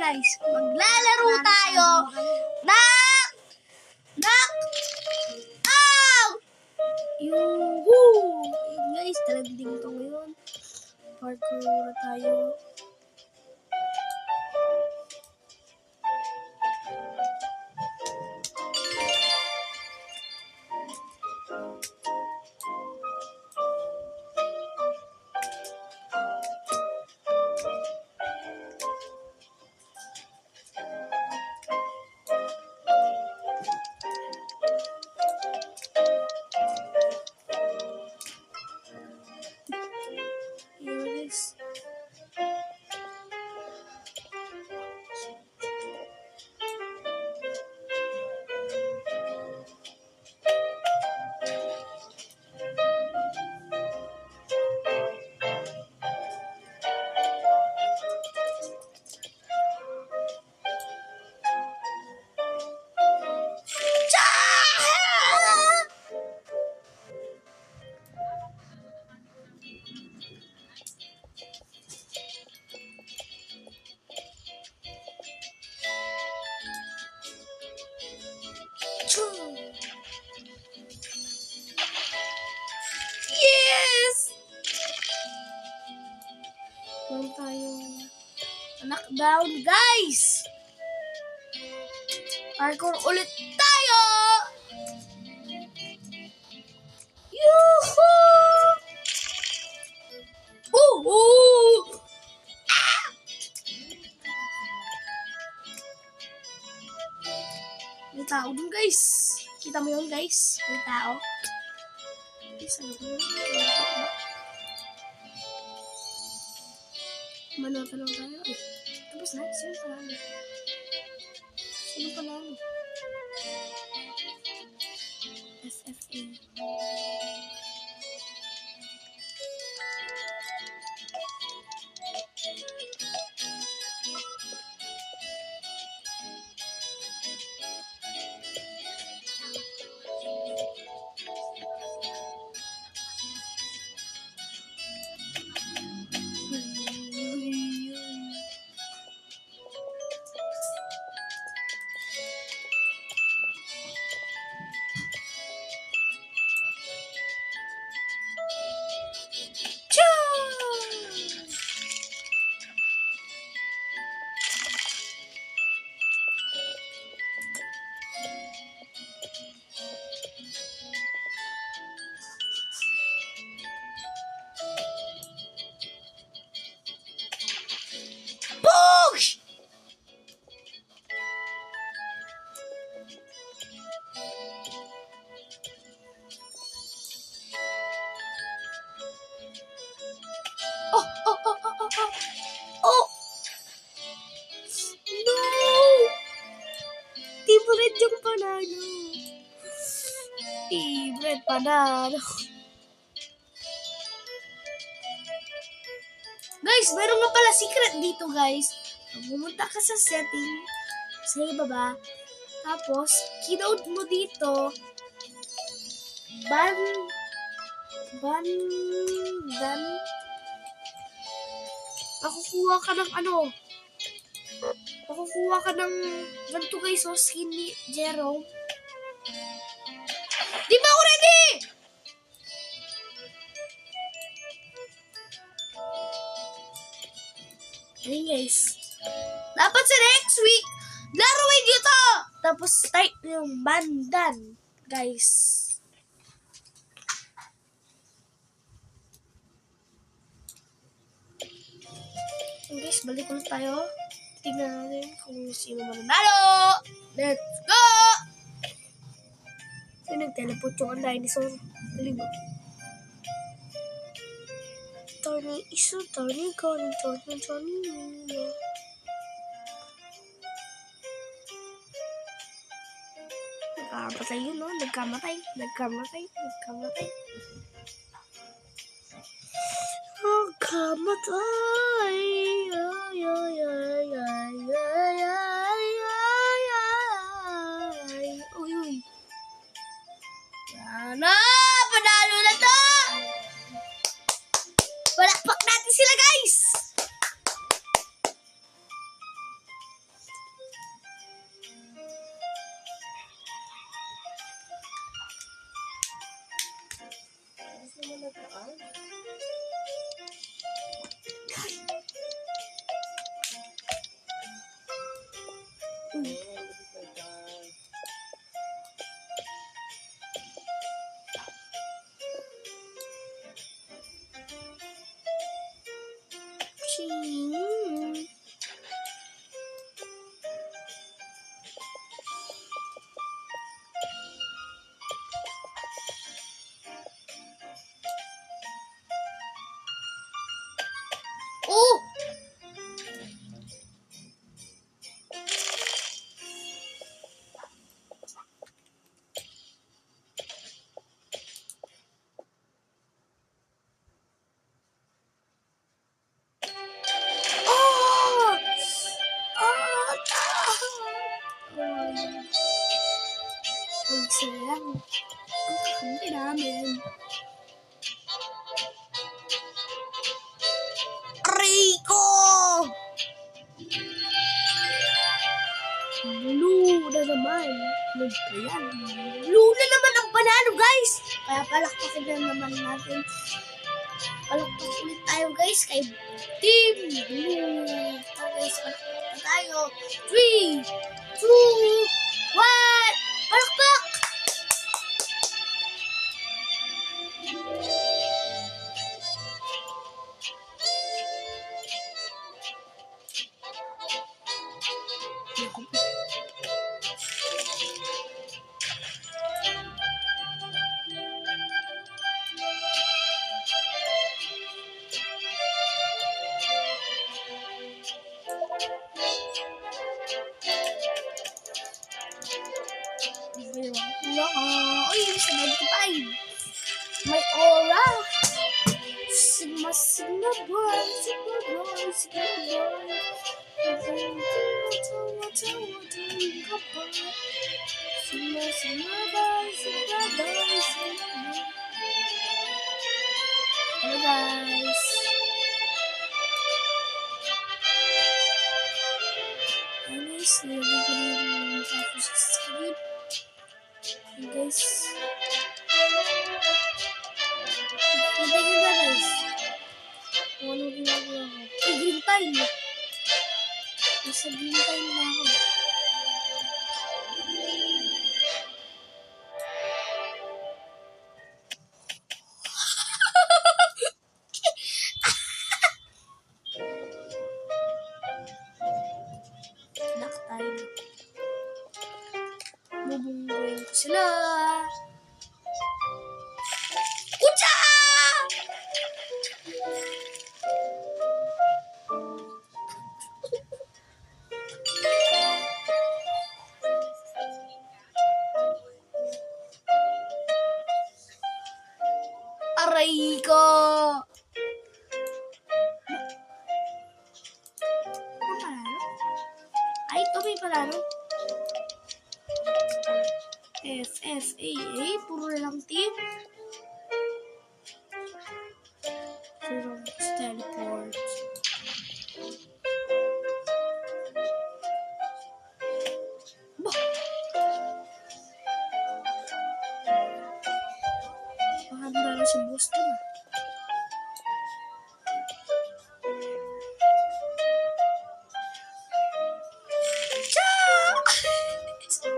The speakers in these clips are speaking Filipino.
guys. Maglalaro tayo ng knockout! Yuhuu! Guys, trending to ngayon. Parkour tayo. Yes. Yes! Meron tayong knockdown, guys! Parkour ulit tayo! Yuhuu! Ah! May tao dun, guys. Kita mo yun, guys? May tao. Guys, ano ba yun? Manota lang tayo. Ay, tapos na. Sino panalo? Sino panalo? FFA. Push! Oh! Oh! No! Team Red yung panalo. Team Red panalo. Guys, meron nga pala secret dito, guys. Pumunta ka sa setting, sa ibaba, tapos, kinood mo dito, makukuha ka ng makukuha ka ng ganito, guys, skin ni Jerome. Di ba ako ready? Ayun, guys. Dapat sa next week, laruin nyo to! Tapos type yung bandan, guys. Okay, guys, balik ulit tayo. Tingnan natin kung sino mananalo. Let's go! Ay, nag-teleport yung dinosaur. Galing ba? Tony, isa, Tony, Tony. Nagkamatay yun, no? Nagkamatay. Nagkamatay. Uy. Sana, panalo na to! Palakpak natin sila, guys! Uy. Ching. Oh! Oh! Oh! Magsilang. Ang kakampi namin. Rico! Blue na naman. Ano ba yan? Blue na naman ang panalo, guys! Kaya palakpakin na naman natin. Palakpak ulit tayo, guys, kay Team Blue. Tara, guys, palakpak na tayo. 3, 2, 1, palakpak! Uy, sa 95. May aura. Sigma, Sigma boy, Sigma boy, Sigma boy. Sigma, Sigma boy, Sigma boy, Sigma boy. Hello, guys. Guys, nilagay ko na yung tapos sa script. Okay, guys. Nilagay ko na, guys. Kung ano ginagawa ko. Green time. Nasa green time na ako. Black time. Bubungguin ko sila. Kucha! Aray ko! Ano panalo? Ay, ito may panalo. FFAA, puro lang team. Puro teleport. Bah! Mahanda na si Boston ah.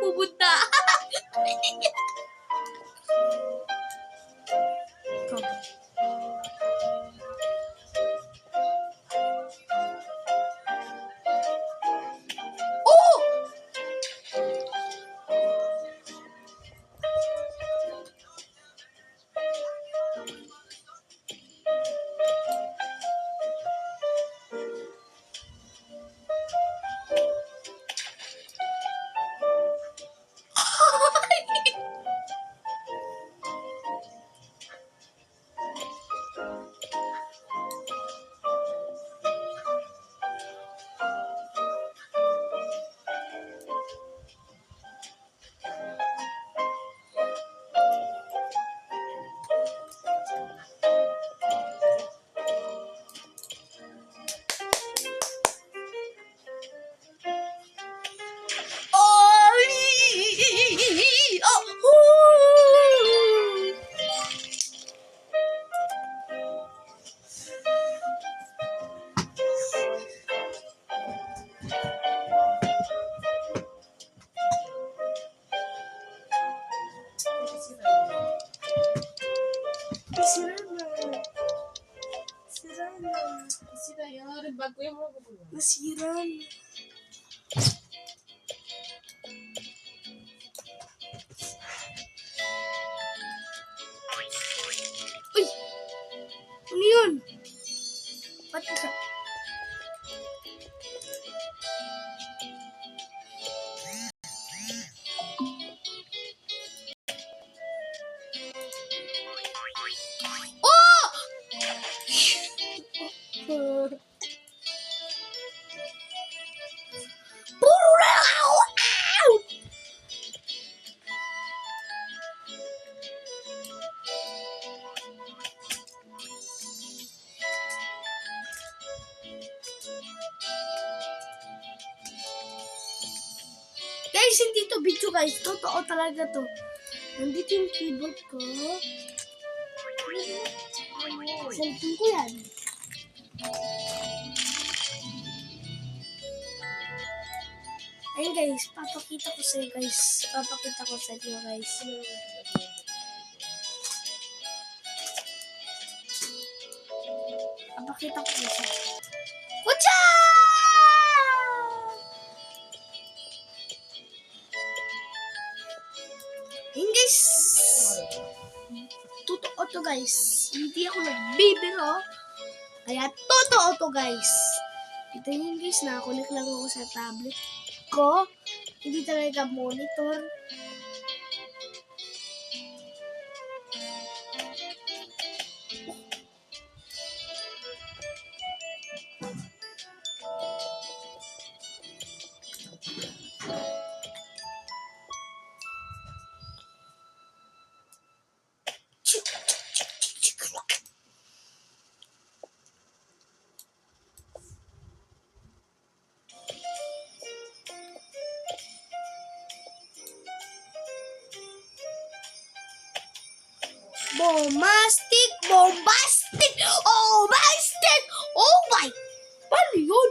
Pupunta. Nasira. Uy! Ano yun? Ba't ka? Oh! Puro na ako! Ow! Guys, hindi to video guys. Totoo talaga to. Nandito yung keyboard ko. Cellphone ko yan. Ayun guys, papakita ko sa guys. Papakita ko sa inyo guys. Papakita ko sa inyo. Kucha! Ayun guys. Totoo to guys. Hindi ako nagbibiro. Kaya totoo to guys. Ito yun guys, nakakunik lang ako sa tablet ko. Hindi talaga monitor. Bombastic! Bombastic! Oh, bombastic! Oh my! Paano yun?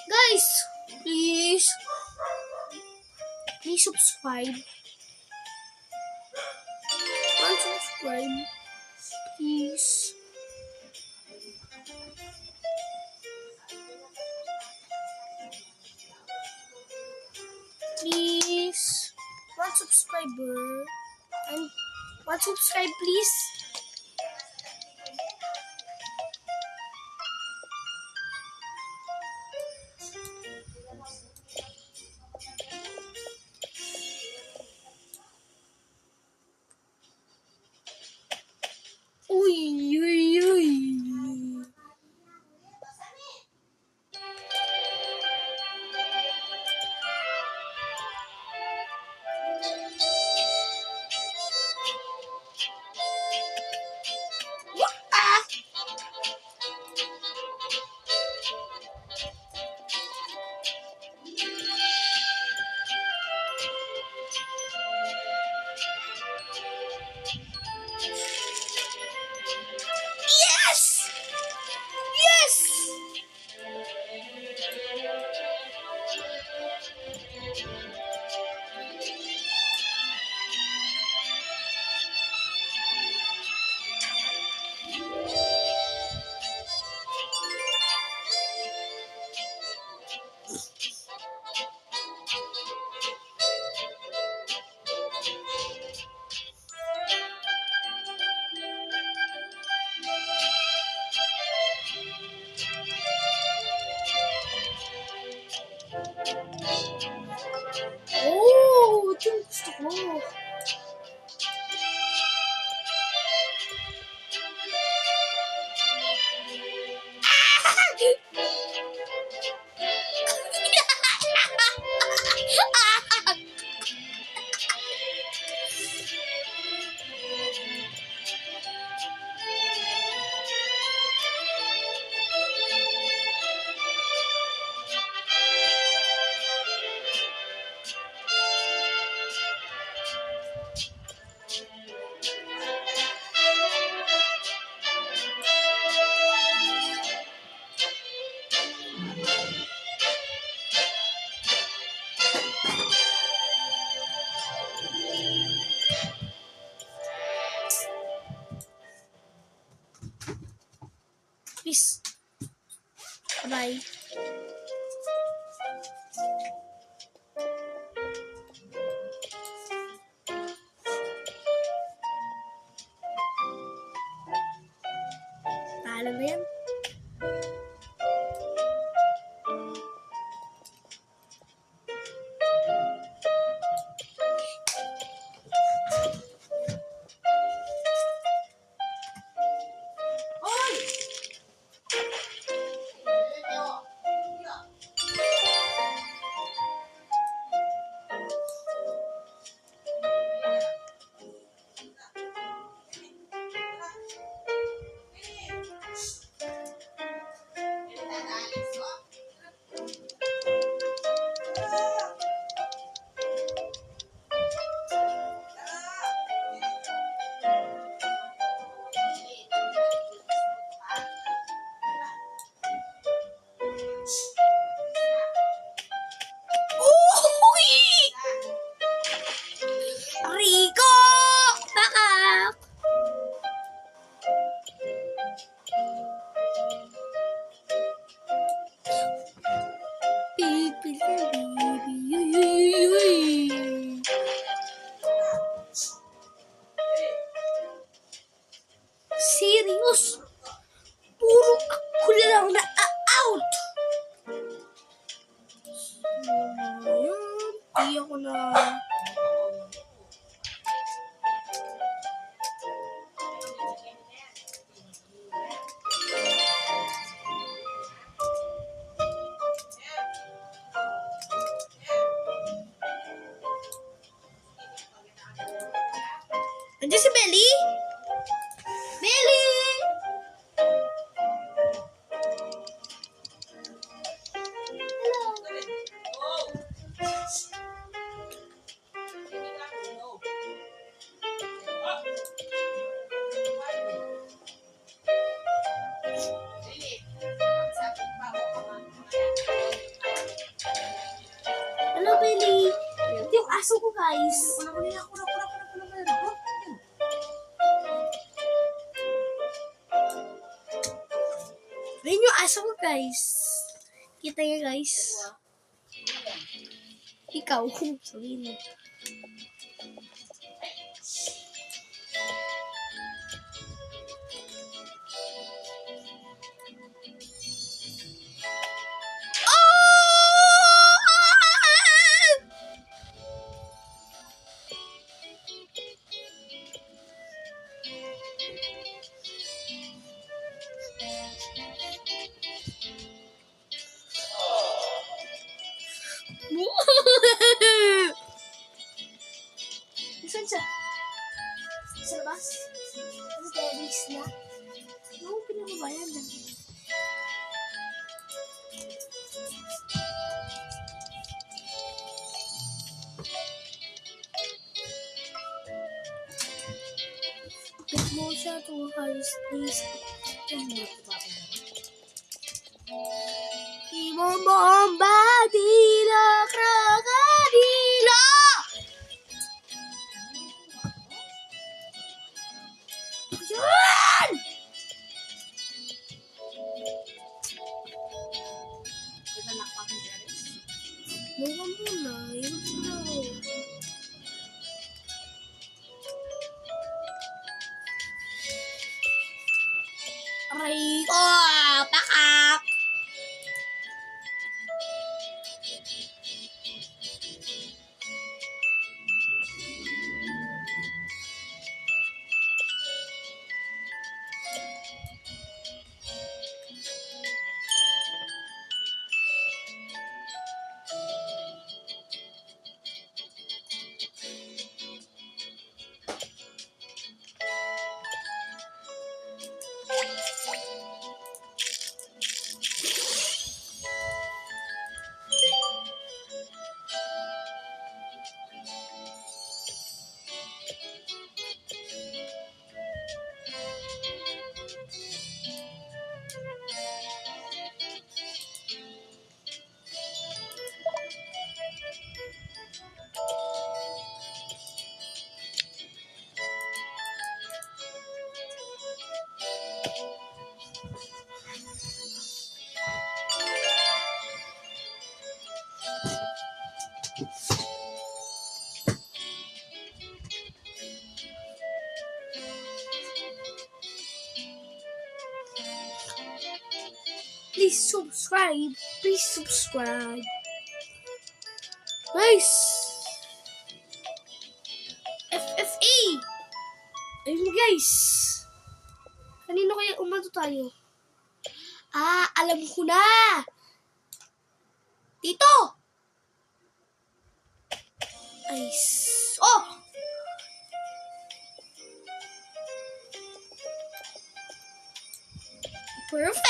Guys, please subscribe. Unsubscribe, please. Please, one subscriber and one subscribe, please. Uy, uy, uy. guys. Bye. Paalam na yan. Rico! Pakak! Serious? Puro ako lang na out! Di ako na... Andiyan si Belly? Belly! Hello, Belly. Ito yung aso ko, guys. Ayun yung aso ko, guys. Kita niyo, guys. Ikaw, sabihin mo. Saan siya? Sa labas? Sa terrace na? Oo, pinababayan na. Pit mo siya to halos please. Ibomba dila krokodilo! Yan! Bukan muna, yun sila. Aray ko! Pakak! please subscribe. Please subscribe. Guys. FFA. Ayun guys. Kanino kaya umato tayo? Alam ko na. Dito. Ay, oh! Perfect!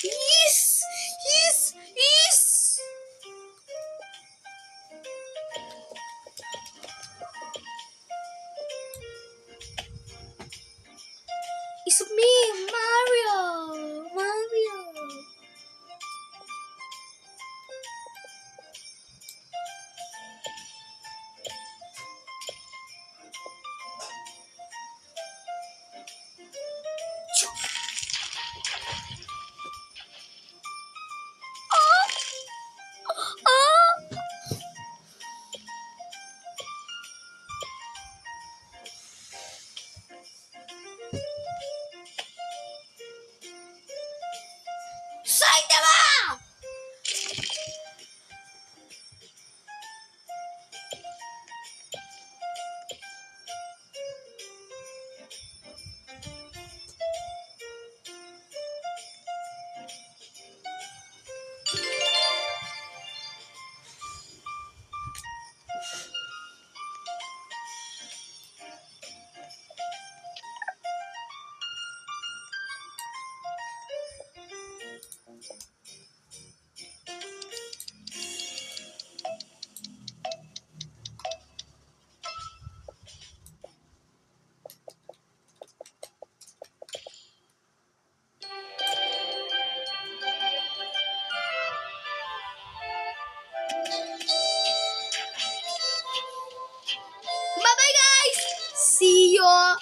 Yes! Yes! Yes! It's me, Mario! Mario! Saitama! Bye-bye guys! See you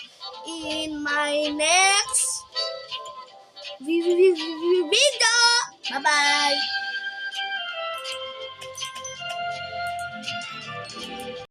in my next video. Bye-bye!